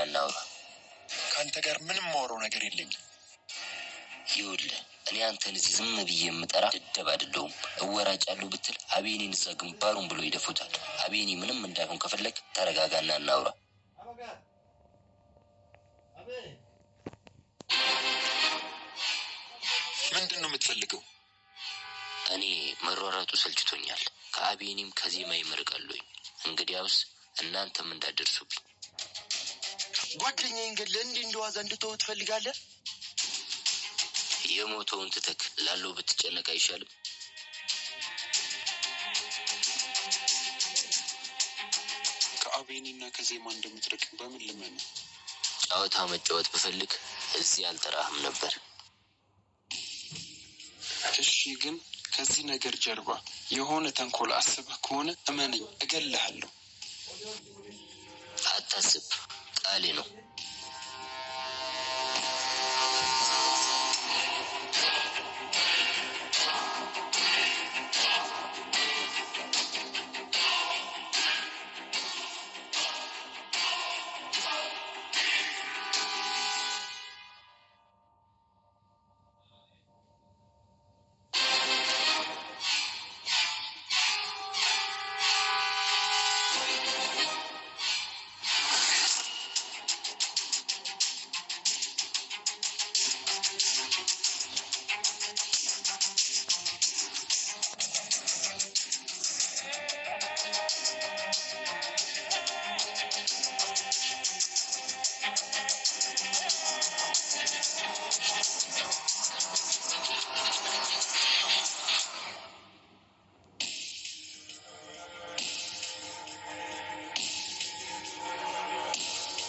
እናውራ። ካንተ ጋር ምንም ማወራው ነገር የለኝም። ይኸውልህ እኔ አንተን እዚህ ዝም ብዬ የምጠራ ደደብ አይደለሁም። እወራጫለሁ ብትል አቤኔን እዛ ግንባሩን ብሎ ይደፉታል። አቤኔ ምንም እንዳይሆን ከፈለግ ተረጋጋና እናውራ። ምንድን ነው የምትፈልገው? እኔ መሯሯጡ ሰልችቶኛል። ከአቤኔም ከዜማ ይመርቃለሁኝ። እንግዲያውስ እናንተም እንዳደርሱብኝ። ጓደኛዬን ገድለህ እንዲህ እንደዋዛ እንድትተው ትፈልጋለህ? የሞተውን ትተክ ላለው ብትጨነቅ አይሻልም? ከአቤኔና ከዜማ እንደምትርቅ በምን ልመን? ጨዋታ መጫወት ብፈልግ እዚህ አልጠራህም ነበር። እሺ፣ ግን ከዚህ ነገር ጀርባ የሆነ ተንኮል አስበህ ከሆነ እመነኝ፣ እገልሃለሁ። አታስብ፣ ቃሌ ነው።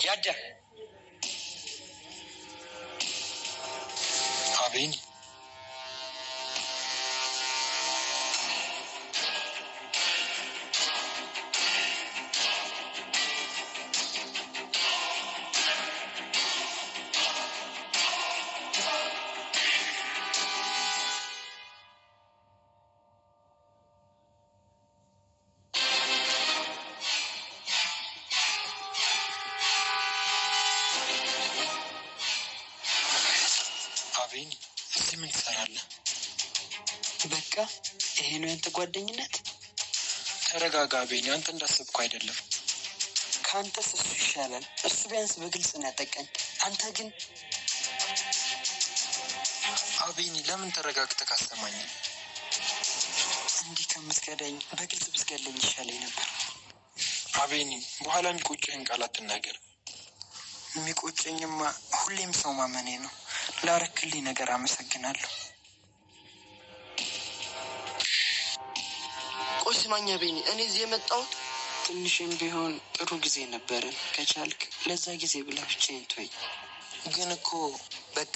ያደ አቤኔ እዚህ ምን ትሰራለህ? በቃ ይሄ ነው ያንተ ጓደኝነት? ተረጋጋ አቤኔ፣ አንተ እንዳሰብኩ አይደለም። ከአንተስ እሱ ይሻላል። እሱ ቢያንስ በግልጽ ነው ያጠቀን። አንተ ግን አቤኔ፣ ለምን ተረጋግተህ ካሰማኝ? እንዲህ ከምትገዳኝ በግልጽ ብትገለኝ ይሻለኝ ነበር። አቤኔ፣ በኋላ የሚቆጭህን ቃል አትናገር። የሚቆጨኝማ ሁሌም ሰው ማመኔ ነው። ላረክልኝ ነገር አመሰግናለሁ። ቆይ ስማኝ አቤኔ፣ እኔ እዚህ የመጣሁት ትንሽም ቢሆን ጥሩ ጊዜ ነበረን። ከቻልክ ለዛ ጊዜ ብለህ ብቻዬን ተወኝ። ግን እኮ በቃ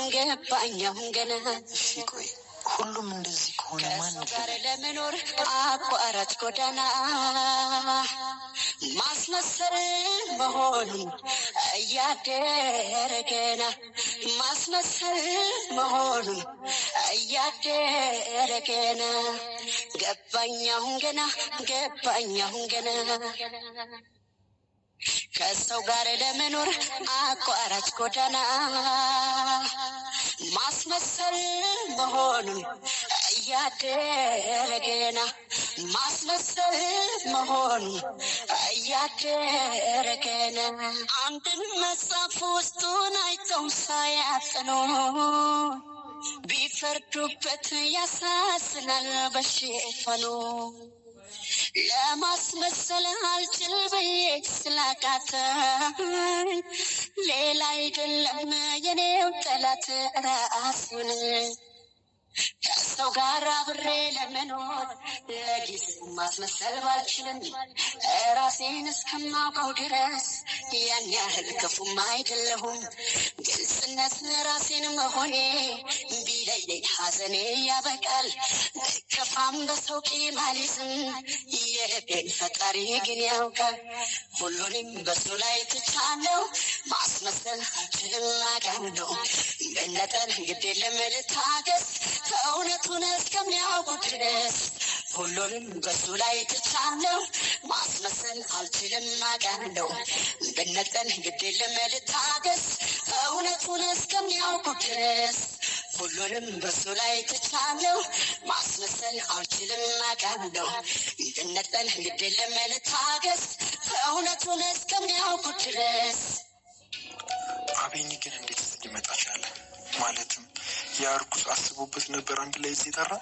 ገባኛውን ገና እሺ ቆይ ሁሉም እንደዚህ ከሆነ ማን ነበር ለመኖር አቋራጭ ጎዳና ማስመሰል መሆኑን እያደረ ገና ማስመሰል መሆኑን እያደረ ገና ገባኛውን ገና ከሰው ጋር ለመኖር አቋራጭ ጎዳና ማስመሰል መሆኑን እያደረ ገና ማስመሰል መሆኑን እያደረ ገና አንድን መጽሐፍ ውስጡን አይተው ሳያጠኑ ቢፈርዱበት ያሳዝናል በሽፈኑ ለማስመሰል አልችል ብዬ ስላቃተኝ ሌላ አይደለም የኔው ጠላት ራሴን ከሰው ጋር አብሬ ለመኖር ለጊዜው ማስመሰል ባልችልም ራሴን እስከማውቀው ድረስ ያን ያህል ክፉም አይደለሁም። ግልጽነት ራሴን መሆኔ ቢለይ ሐዘኔ ያበቃል ከፋም በሰው ቂማሊዝም የልቤን ፈጣሪ ግን ያውቃል ሁሉንም በሱ ላይ ትቻለው ማስመሰል ችላጋለው መነጠል ግድ የለም ልታገስ እውነቱን እስከሚያውቁ ድረስ ሁሉንም በሱ ላይ ትቻለው ማስመሰል አልችልም አውቃለሁ መነጠል ግድ የለም ልታገስ እውነቱን እስከሚያውቁ ድረስ ሁሉንም በሱ ላይ ትቻለው ማስመሰል አልችልም አውቃለሁ መነጠል ግድ የለም ልታገስ እውነቱን እስከሚያውቁ ድረስ። አቤኒ ግን እንዴት እዚህ ሊመጣ ቻለ? ማለትም የአርኩስ አስቦበት ነበር አንድ ላይ እዚህ ጠራ?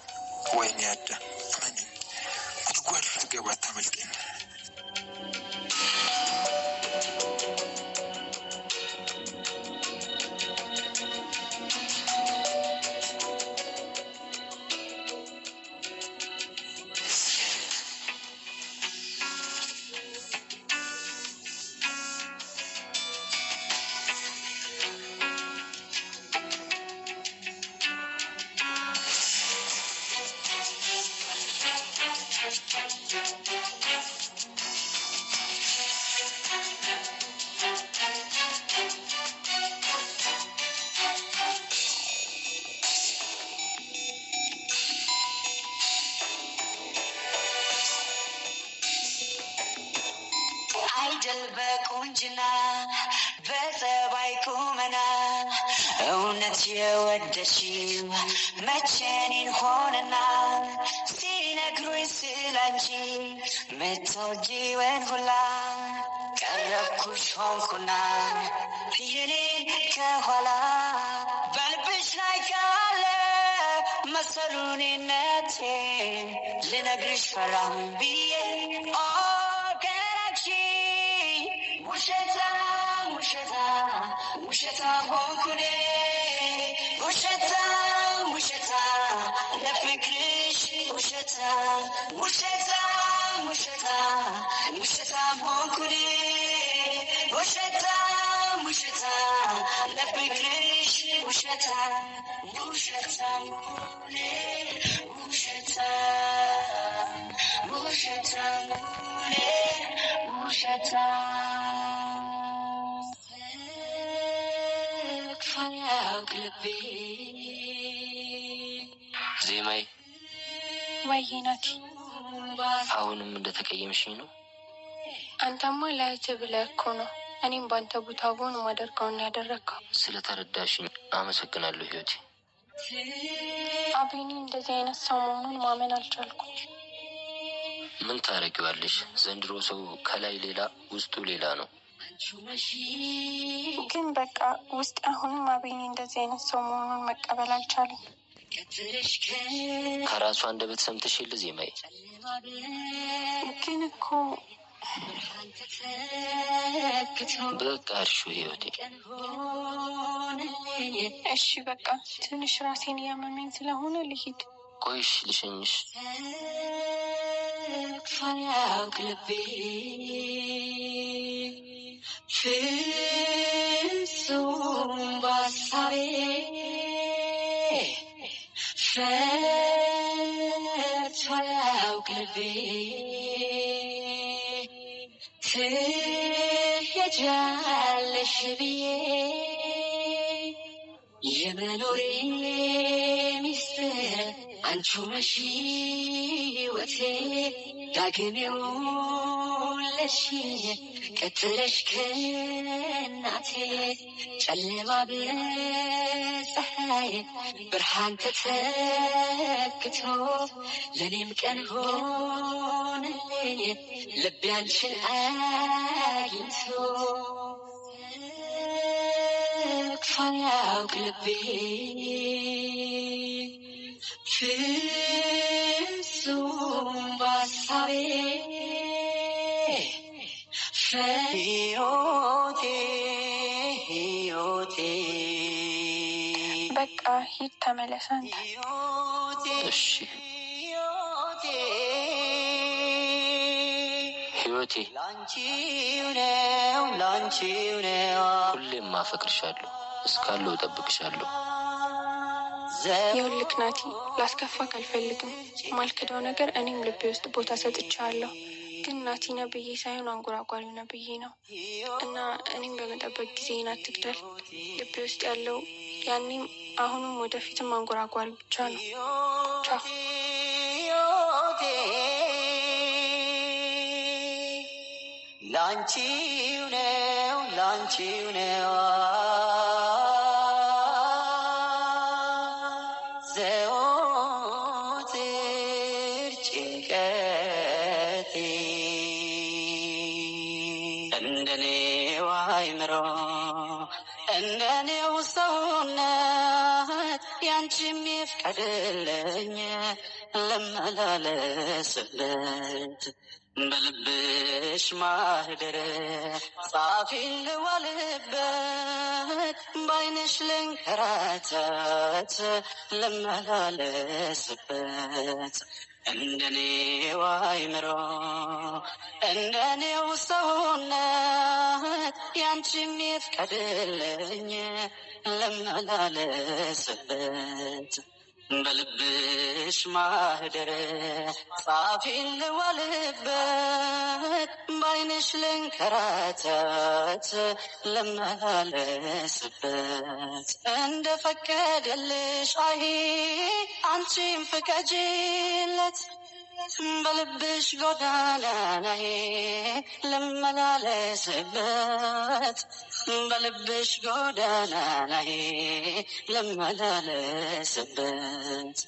ወይኔ ያደ እመኒ ጉድጓድ ልትገባ አታመልጠኝ። አይደል በቁንጅና በጸባይ ቁመና እውነት የወደድሽው መቼ እኔን ሆነና ሲነግሩኝ ስላንቺ ምትወጂውን ሁላ ቀረብኩሽ ሆንኩና የኔን ከኋላ በልብሽ ላይ ካለ መሰሉኔነቴ ልነግርሽ ፈራም ብዬ ውሸታም ውሸታም ውሸታም ሆንኩኔ ውሸታም ውሸታም ለፍቅርሽ ውሸታም ውሸታም ውሸታም ውሸታም ሆንኩኔ ውሸታም ውሸታም ለፍቅርሽ ውሸታም ውሸታም ሆንኩኔ ውሸታም ውሸታም ሆንኩኔ ውሸታም ዜማዬ ወይ ናቲ፣ አሁንም እንደተቀየምሽኝ ነው? አንተማ ላይት ብለህ እኮ ነው እኔም ባንተ ቦታ ብሆን ማደርገውን ያደረግከው። ስለተረዳሽኝ አመሰግናለሁ ህይወቴ። አቤኒ እንደዚህ አይነት ሰው መሆኑን ማመን አልቻልኩም። ምን ታረጊዋለሽ? ዘንድሮ ሰው ከላይ ሌላ ውስጡ ሌላ ነው። ግን በቃ ውስጥ አሁንም አቤኒ እንደዚህ አይነት ሰው መሆኑን መቀበል አልቻለም። ከራሱ አንደበት ሰምተሽ የለ ዜማዬ? ግን እኮ በቃ እርሹ ህይወቴ። እሺ በቃ ትንሽ ራሴን እያመመኝ ስለሆነ ልሂድ። ቆይሽ ልሸኝሽ። ሳያውቅ ልቤ ፍጹም ባሳቤ ፈጽሞ ሳያውቅ ልቤ ትሄጃለሽ ብዬ የመኖሬ ሚስጥር አንቺው ነሽ ሕይወቴ ዳግም የውለሽኝ ቀጥለሽ ከእናቴ ጨለማ በፀሐይ ብርሃን ተተክቶ ለእኔም ቀን ሆነልኝ ልቤ አንቺን አግኝቶ ሳያውቅ ልቤ ፍጹም ባሳቤ ሕይወቴ ሕይወቴ በቃ ሂድ ተመለስ አንተ። እሺ ህይወቴ፣ ላንቺው ነው ላንቺው ነው ሁሌም አፈቅርሻለሁ፣ እስካለሁ እጠብቅሻለሁ። ይኸውልህ ናቲ፣ ላስከፋክ አልፈልግም። ማልክደው ነገር እኔም ልቤ ውስጥ ቦታ ሰጥቻለሁ። ግን ናቲ ነብዬ ሳይሆን አንጎራጓሪ ነብዬ ነው እና እኔም በመጠበቅ ጊዜን አትግደል። ልቤ ውስጥ ያለው ያኔም አሁንም ወደፊትም አንጎራጓሪ ብቻ ነው። ቻው። ላንቺው ነው ላንቺው ነው ዘወትር ጭንቀቴ እንደኔው አይምሮ እንደኔው ሰውነት ያንቺም ይፍቀድልኝ ልመላለስበት በልብሽ ማህደር ጻፊን ልዋልበት ባይንሽ ልንከራተት ልመላለስበት እንደኔው አይምሮ እንደኔው ሰውነት ያንቺም ይፍቀድልኝ ልመላለስበት በልብሽ ማህደር ጻፊን ልዋልበት ባይንሽ ልንከራተት ልመላለስበት እንደ ፈቀደልሽ አይ አንቺም ፍቀጂለት በልብሽ ጎዳና ላይ ልመላለስበት በልብሽ ጎዳና ላይ ልመላለስበት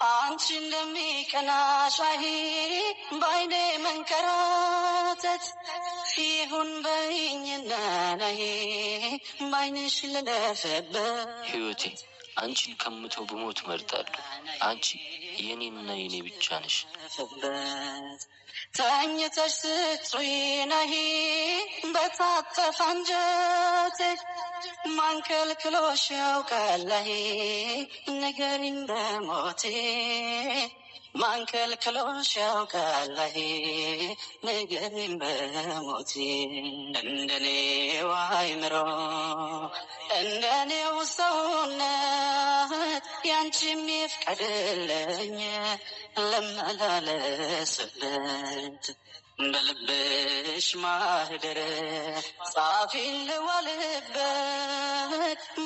አንቺ እንደሚቀናሽ አይ ባይኔ መንከራተት ይሁን በይኝና ላይ ባይንሽ ልለፍበት ህይወቴ አንቺን ከምተው ብሞት መርጣለሁ። አንቺ የኔና የኔ ብቻ ነሽ። ተኝተሽ ስትሮይ ነይ በታጠፈ አንጀቴ ማንከልክሎሽ ያውቃል ንገሪኝ በሞቴ ማንከልክሎሽ ያውቃል ንገሪኝ በሞቴ እንደኔው አይምሮ እንደኔው ሰውነት ያንቺም ይፍቀድልኝ ልመላለስበት በልብሽ ማህደር ጻፊን ልዋልበት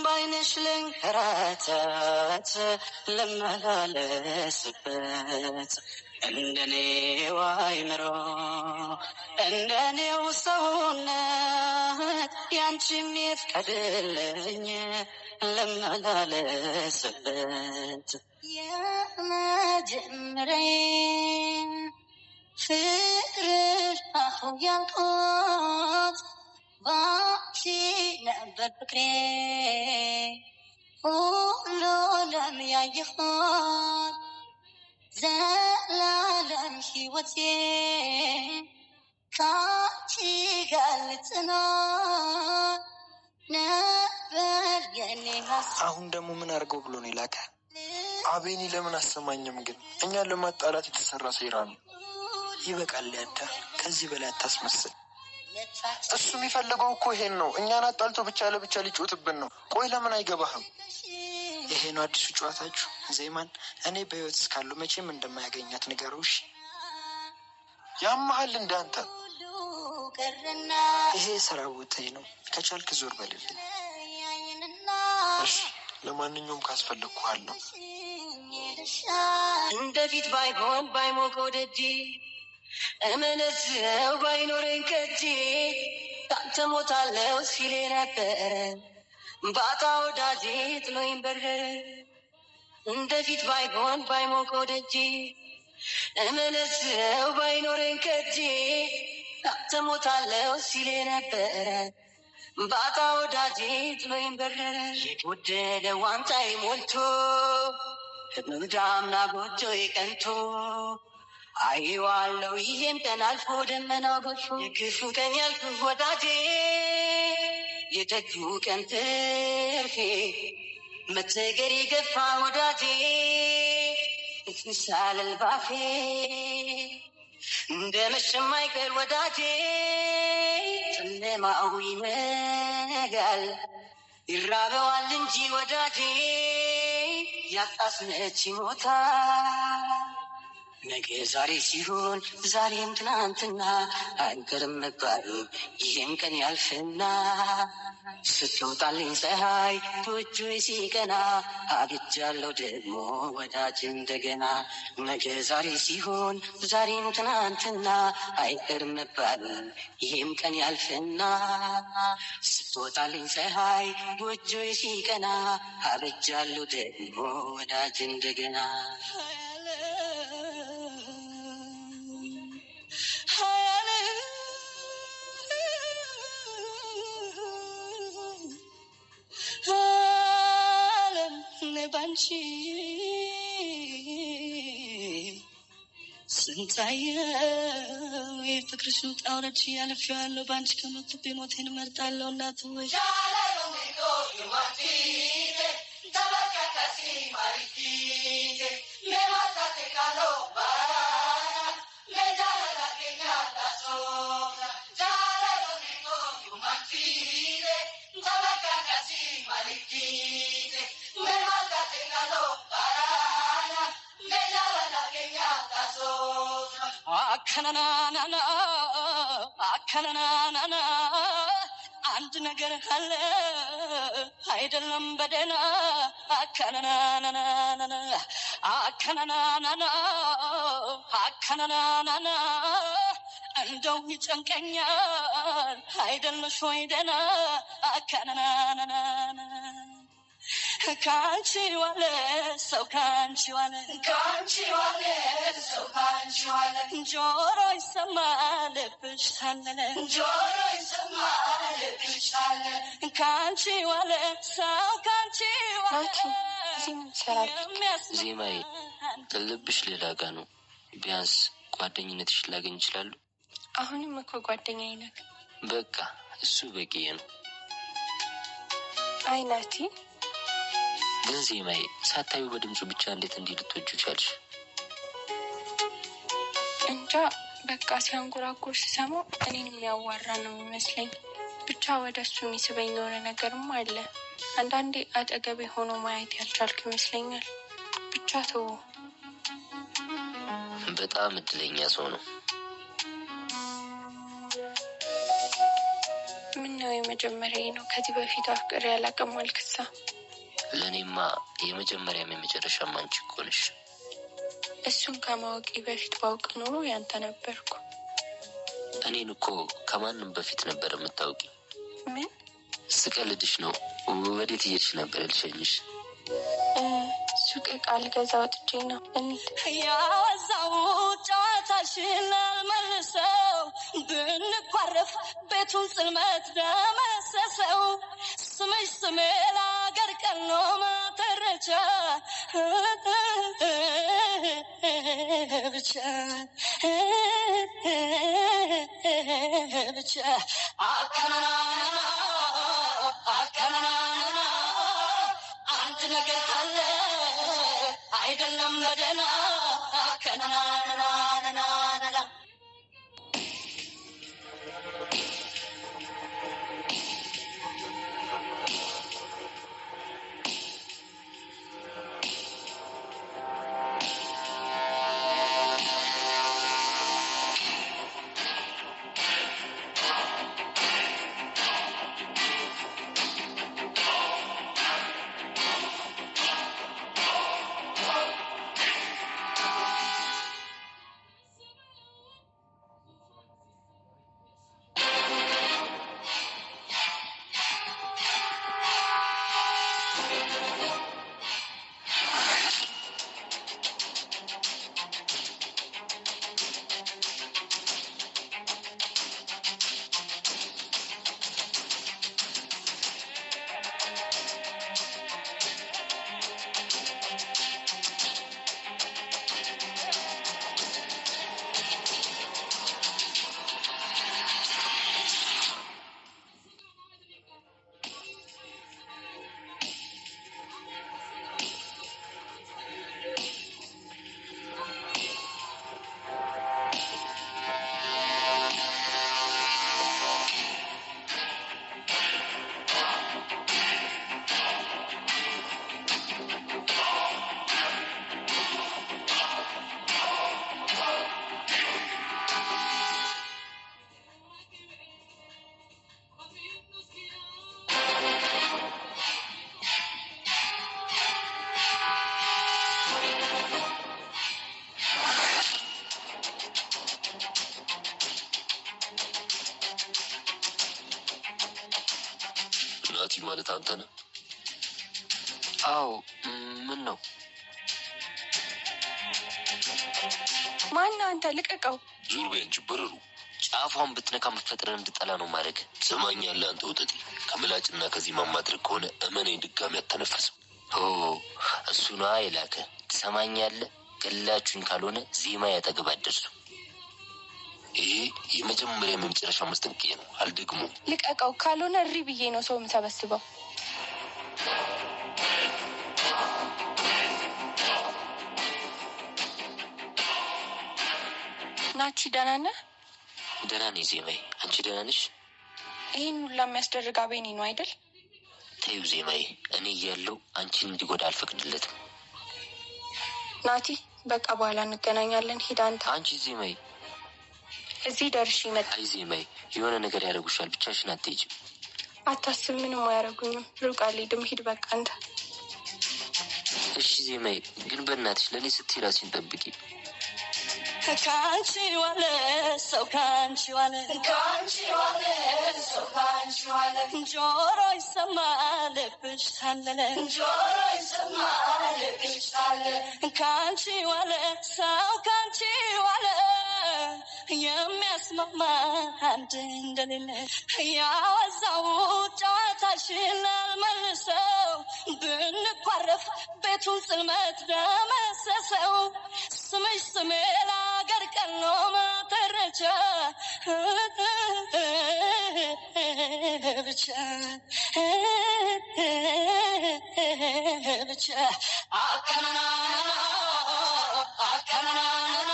ባይንሽ ልንከራተት ልመላለስበት እንደኔው አይምሮ እንደኔው ሰውነት ያንቺም ይፍቀድልኝ ልመላለስበት የመጀመሪያ ፍቅር አሁ ያልኩት ባንቺ ነበር ፍቅሬ ሁሉንም ያየሁት ዘላለም ሕይወቴ ካንቺ ጋር ልጽናት ነበር የኔ ሀሳብ። አሁን ደግሞ ምን አድርገው ብሎ ነው የላከ? አቤኒ ለምን አሰማኝም? ግን እኛን ለማጣላት የተሰራ ሴራ ነው። ይበቃል ያዳ፣ ከዚህ በላይ አታስመስል። እሱ የሚፈልገው እኮ ይሄን ነው። እኛን አጣልቶ ብቻ ለብቻ ሊጮትብን ነው። ቆይ ለምን አይገባህም? ይሄ ነው አዲሱ ጨዋታችሁ። ዜማን እኔ በህይወት እስካለሁ መቼም እንደማያገኛት ንገረውሽ። ያመሃል እንዳንተ ይሄ ስራ ቦታዬ ነው። ከቻልክ ዞር በልልኝ። እሺ፣ ለማንኛውም ካስፈለግኩሃለሁ። እንደፊት ባይሆን ባይሞቀው ደጄ እምነትው ባይኖረኝ ከጄ ካንተ ሞታለው ሲሌ ነበረ ባጣ ወዳጄ ጥሎኝ በረረ። እንደፊት ባይሆን ባይሞቀው ደጄ እምነትው ባይኖረኝ ከጄ ካንተ ሞታለው ሲሌ ነበረ ባጣ ወዳጄ ጥሎኝ በረረ። የተወደደ ዋንጫዬ ሞልቶ ምዳምና ጎጆ ቀንቶ አየዋለሁ ይሄን ቀን አልፎ ደመናው ጎርፎ የክፉ ቀን ያልኩ ወዳጄ የደጉ ቀን ትርፌ መቸገር የገፋ ወዳጄ እስምሳለል ባፌ እንደ መሸም አይቀር ወዳጄ ጨለማው ይነጋል ይራበዋል እንጂ ወዳጄ ያጣስ መች ሞታ ነገ ዛሬ ሲሆን ዛሬም ትናንትና አይቀርም መባሉ ይህም ቀን ያልፍና ስትወጣልኝ ፀሐይ ጎጆ ሲቀና አብጃለሁ ደግሞ ወዳጅ እንደገና ነገ ዛሬ ሲሆን ዛሬም ትናንትና አይቀርም መባሉ ይህም ቀን ያልፍና ስትወጣልኝ ፀሐይ ጎጆ ሲቀና አብጃለሁ ደግሞ ወዳጅ እንደገና ባንቺ ስንታየው የፍቅርሽ ውጣ ውረድ ያልፌዋለሁ ባንቺ ከሞትኩ ሞቴን እመርጣለሁ እናት ወይ አከናናና አከናናና አንድ ነገር ካለ አይደለም በደና አከናናና አከናናና አከናናና እንደው ይጨንቀኛል አይደለሽ ወይ ደና አከናናና ካንቺ ዋለ ሰው ካንቺ ዋለ ሰው ካንቺ ዋለ ጆሮ ይሰማ ልብሽ ታለለ ካንቺ ዋለ ሰው ካንቺ ዋለ ዜማዬ ልብሽ ሌላ ጋ ነው። ቢያንስ ጓደኝነትሽ ላገኝ ይችላሉ። አሁንም እኮ ጓደኛዬ ነህ። በቃ እሱ በቂ ነው። አይ ናቲ ግን ዜማዬ ሳታዩ በድምፁ ብቻ እንዴት እንዲህ ልትወጁ ቻልሽ? እንጃ በቃ ሲያንጎራጎር ስሰማው እኔን የሚያዋራ ነው የሚመስለኝ። ብቻ ወደ እሱ የሚስበኝ የሆነ ነገርም አለ። አንዳንዴ አጠገቤ ሆኖ ማየት ያልቻልክ ይመስለኛል። ብቻ ተው። በጣም እድለኛ ሰው ነው። ምነው የመጀመሪያ ነው? ከዚህ በፊት አፍቅሬ ያላቅም አልክሳ። ለእኔማ የመጀመሪያም የመጨረሻም አንቺ እኮ ነሽ። እሱን ከማወቂ በፊት ባውቅ ኖሮ ያንተ ነበርኩ። እኔን እኮ ከማንም በፊት ነበር የምታውቂ። ምን? ስቀልድሽ ነው። ወዴት እየሄድሽ ነበር ልሸኝሽ? ሱቅ ቃል ገዛ ወጥቼ ነው። ያዛው ጨዋታሽን ላልመልሰው ብንኳረፍ ቤቱን ጽልመት ደመሰሰው ስምሽ ስሜ ለአገር ቀኖ ማተረቻ ብቻ አከናናና አንድ ነገር ካለ አይደለም በደና አከናናና ማለት አንተ ነህ? አዎ። ምን ነው? ማነው አንተ? ልቀቀው። ዞር በይ አንቺ በረሩ። ጫፏን ብትነካ መፈጠርን እንድጠላ ነው ማድረግ። ትሰማኛለህ አንተ ወጠጤ? ከምላጭና ከዚህ ማድረግ ከሆነ እመነኝ ድጋሚ አተነፈስም። እሱ ነዋ የላከ። ትሰማኛለህ? ገላችሁኝ ካልሆነ ዜማ ያጠገብ አትደርሱ። ይሄ የመጀመሪያ የመጨረሻ ማስጠንቀቂያ ነው። አልደግሞም። ልቀቀው። ካልሆነ እሪ ብዬ ነው ሰው የምሰበስበው። ናቺ ደህና ነህ? ደህና ነኝ ዜማዬ። አንቺ ደህና ነሽ? ይህን ሁላ የሚያስደርግ አቤኔ ነው አይደል? ተይው ዜማዬ፣ እኔ እያለሁ አንቺን እንዲጎዳ አልፈቅድለትም። ናቲ በቃ በኋላ እንገናኛለን። ሂድ አንተ። አንቺ ዜማዬ። እዚህ ደርሼ ይመጣ። አይ ዜማዬ፣ የሆነ ነገር ያደርጉሻል። ብቻሽን አትሄጂም። አታስብ፣ ምንም አያደርጉኝም። ሩቅ አልሄድም። ሂድ በቃ አንተ። እሺ ዜማዬ፣ ግን በእናትሽ ለእኔ ስትይ ራስሽን ጠብቂ። ካንቺ ዋለ ሰው ካንቺ ዋለ ካንቺ ዋለ ሰው ካንቺ ዋለ ጆሮ ይሰማ ልብሽ ታለለ ጆሮ ይሰማ ልብሽ ታለለ ካንቺ ዋለ ሰው ካንቺ ዋለ የሚያስማማ አንድ እንደሌለ ያወዛው ጨዋታሽን ላልመልሰው ብንኳረፍ ቤቱን ጽልመት ደመሰሰው ስምሽ ስሜ ለአገር ቀኖ መተረቻ ብቻ ብቻ አከናና አከናና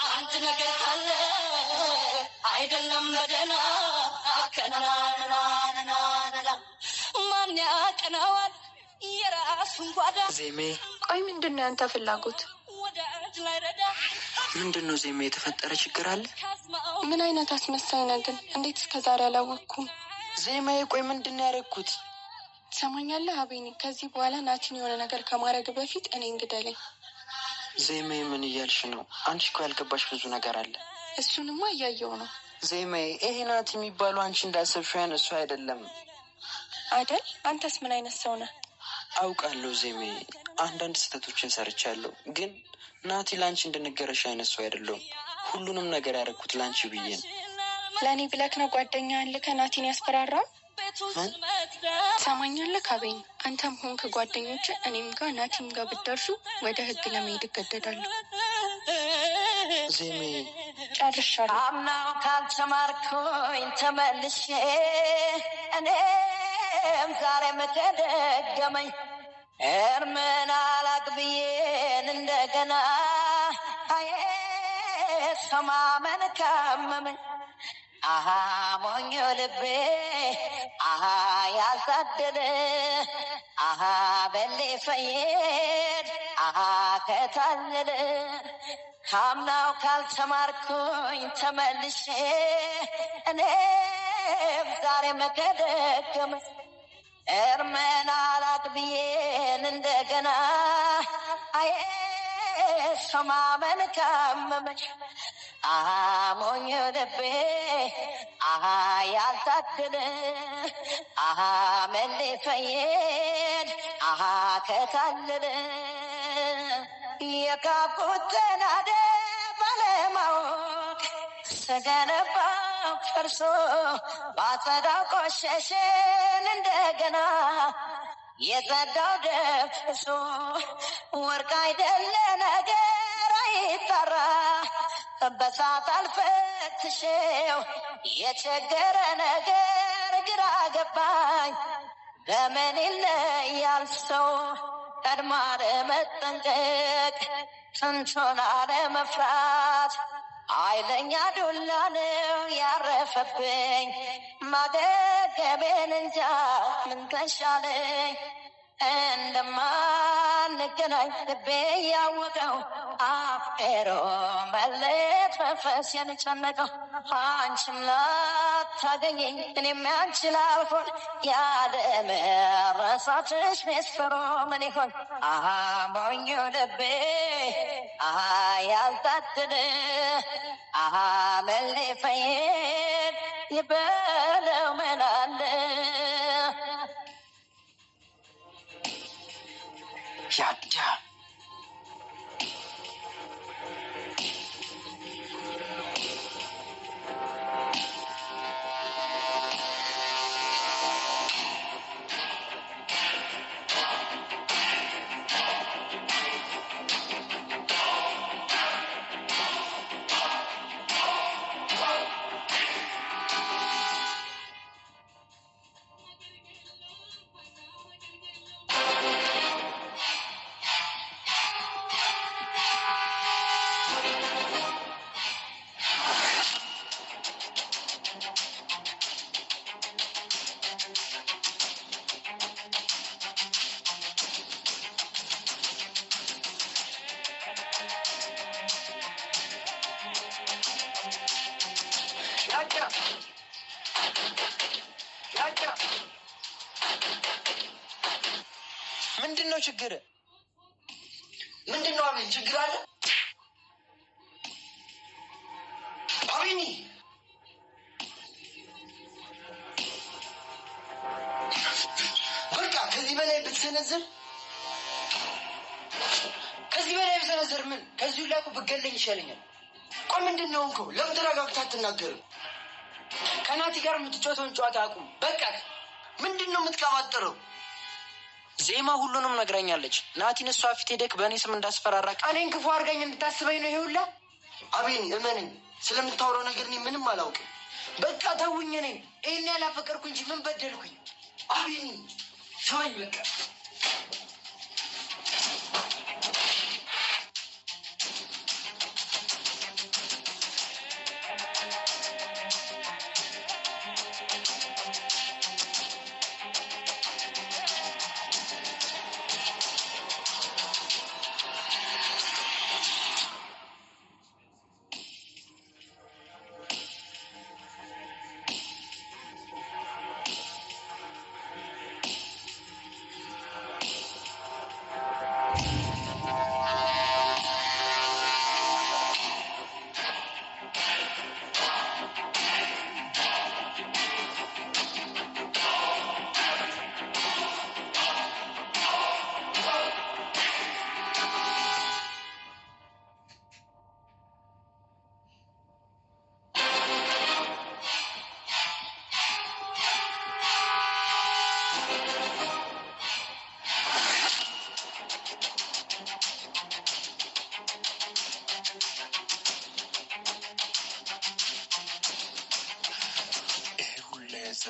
አንድ ነገር ካለ አይደለም በደህና አከናናናናና ማን ያቀናዋል የራሱን ጓዳ። ዜሜ፣ ቆይ ምንድን ነው ያንተ ፍላጎት? ወዳጅ ላይ ረዳ ምንድን ነው ዜሜ? የተፈጠረ ችግር አለ? ምን አይነት አስመሳይ ነህ ግን? እንዴት እስከ ዛሬ አላወቅኩም? ዜማዬ፣ ቆይ ምንድን ነው ያደረግኩት? ትሰማኛለህ አቤኔ? ከዚህ በኋላ ናቲን የሆነ ነገር ከማድረግ በፊት እኔ እንግደለኝ። ዜሜ፣ ምን እያልሽ ነው? አንቺ እኮ ያልገባሽ ብዙ ነገር አለ። እሱንማ እያየው ነው። ዜማዬ፣ ይሄ ናቲ የሚባለው አንቺ እንዳሰብሽው አይነት ሰው አይደለም አይደል? አንተስ ምን አይነት ሰው ነህ? አውቃለሁ ዜሜ፣ አንዳንድ ስህተቶችን ሰርቻለሁ፣ ግን ናቲ ለአንቺ እንደነገረሽ አይነት ሰው አይደለሁም። ሁሉንም ነገር ያደረኩት ለአንቺ ብዬ ነው። ለእኔ ብለክ ነው ጓደኛህን ልከህ ናቲን ያስፈራራው? ትሰማኛለህ አቤኔ? አንተም ሆንክ ጓደኞች እኔም ጋር ናቲም ጋር ብትደርሱ ወደ ህግ ለመሄድ እገደዳለሁ። ዜሜ፣ ጨርሻለሁ። አምናው ካልተማርኩኝ ተመልሼ እኔም ዛሬም ተደገመኝ እርምን አላግብዬን እንደገና አዬ ሰማመን ካመመኝ አሃ ሞኞ ልቤ አሃ ያልታደለ አሃ በሌ ፈየድ አሃ ከታለለ ካምናው ካልተማርኩኝ ተመልሼ እኔም ዛሬም ተደገመኝ እርምን አላግብዬን እንደገና አዬ ሰማመን ካመመኝ አሃ ሞኝ ልቤ አሃ ያልታደለ አሃ መሌ ፈየድ አሃ ከታለለ የካብኩት ተናደ ባለማወቅ ስገነባው ፈርሶ ባጸዳው ቆሸሸን እንደገና የጸዳው ደፍሶ ወርቅ አይደለ ነገር አይጠራ በሳት አልፈትሼው የቸገረ ነገር ግራ ገባኝ በምን ይለያል ሰው ቀድሞ አለመጠንቀቅ ስንቱን አለመፍራት ኃይለኛ ዱላ ነው ያረፈብኝ ማገገቤን እንጃ ምን ተሻለኝ እንደማንገናኝ ልቤ ያወቀው አፍሮ መለየት መንፈስ የንጨነቀው አንቺም ላታገኘኝ እኔም ያንቺ ላልሆን ያለመረሳትሽ ሚስጥሩ ምን ይሆን? አሃ ሞኙ ልቤ አሃ ያልታደለ አሃ መሌ ፈየድ ይበለው ምን አለ ችግር? ምንድን ነው አቤል? ችግር አለ? አቤኒ በቃ ከዚህ በላይ ብትሰነዝር ምን? ከዚሁ ላይ እኮ ብገለኝ ይሻለኛል። ቆይ ምንድን ነው እንኮ? ለምን ተረጋግተህ አትናገርም? ከናቲ ጋር የምትጫወተውን ጨዋታ አቁም። በቃ ምንድን ነው የምትቀባጥረው? ዜማ ሁሉንም ነግራኛለች። ናቲን እሷ ፊት ሄደክ በእኔ ስም እንዳስፈራራቅ እኔን ክፉ አድርጋኝ እንድታስበኝ ነው ይሄ ሁላ? አቤኒ እመነኝ፣ ስለምታወራው ነገር እኔ ምንም አላውቅም። በቃ ተውኝ። እኔን ይህን ያላፈቀርኩ እንጂ ምን በደልኩኝ? አቤኒ ተወኝ በቃ።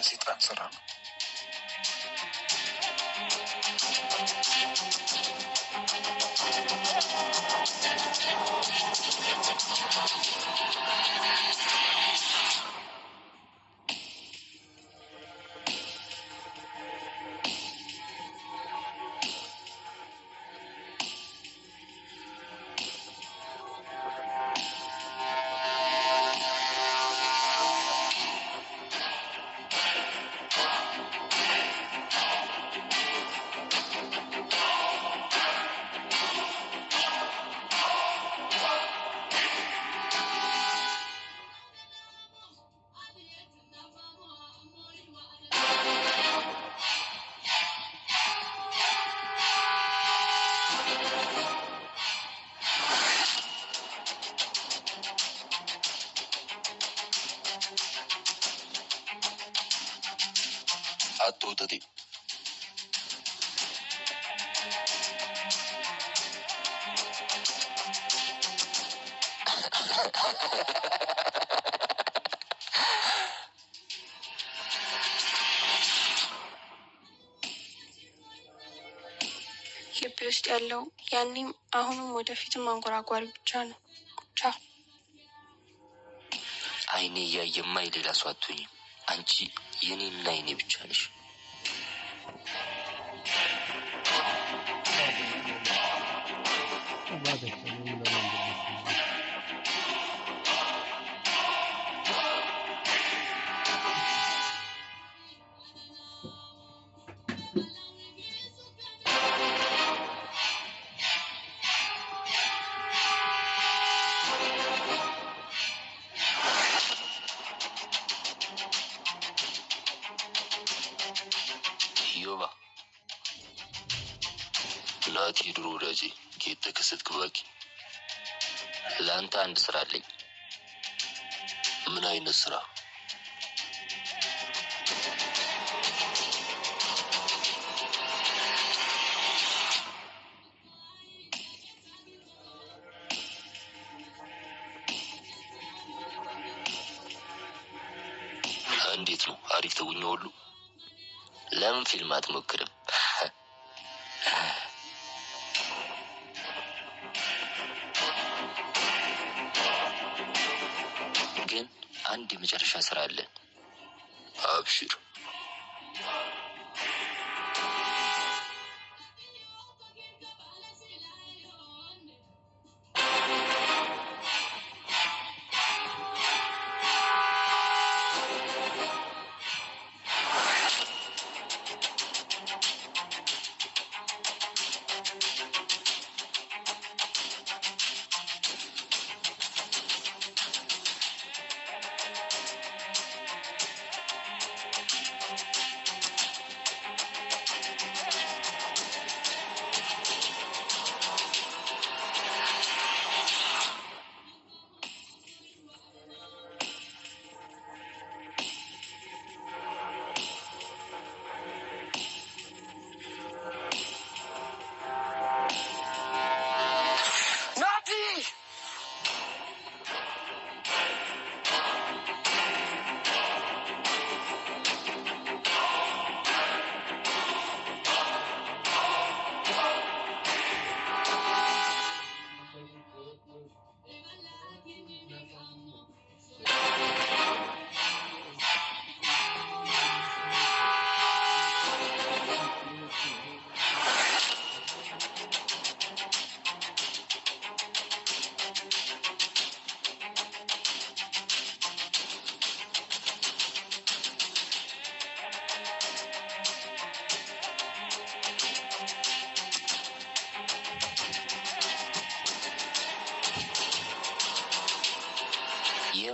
ሰይጣን ስራ ነው። አትወጠጤ ግቢ ውስጥ ያለው ያኔም አሁንም ወደፊትም አንጎራጓሪ ብቻ ነው። ቻው። አይኔ እያየማ የሌላ ሰው አትሆኝም። አንቺ የኔና የኔ ብቻ ነሽ። ዮባ ናቲ ድሮ ወዳጄ ከየት ተከሰትክ? ባኪ ለአንተ አንድ ስራ አለኝ። ምን አይነት ስራ? እንዴት ነው? አሪፍ ተውኛ ሁሉ ለምን ፊልም አትሞክርም? ግን አንድ የመጨረሻ ስራ አለን። አብሽር።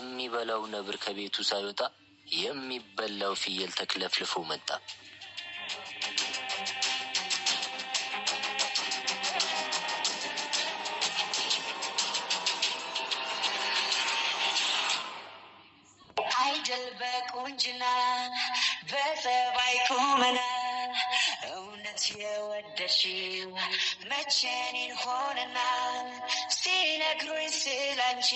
የሚበላው ነብር ከቤቱ ሳይወጣ የሚበላው ፍየል ተክለፍልፎ መጣ። አይደል በቁንጅና በጸባይ ቁመና እውነት የወደድሽው መቼ እኔን ሆነና ሲነግሩኝ ስላንቺ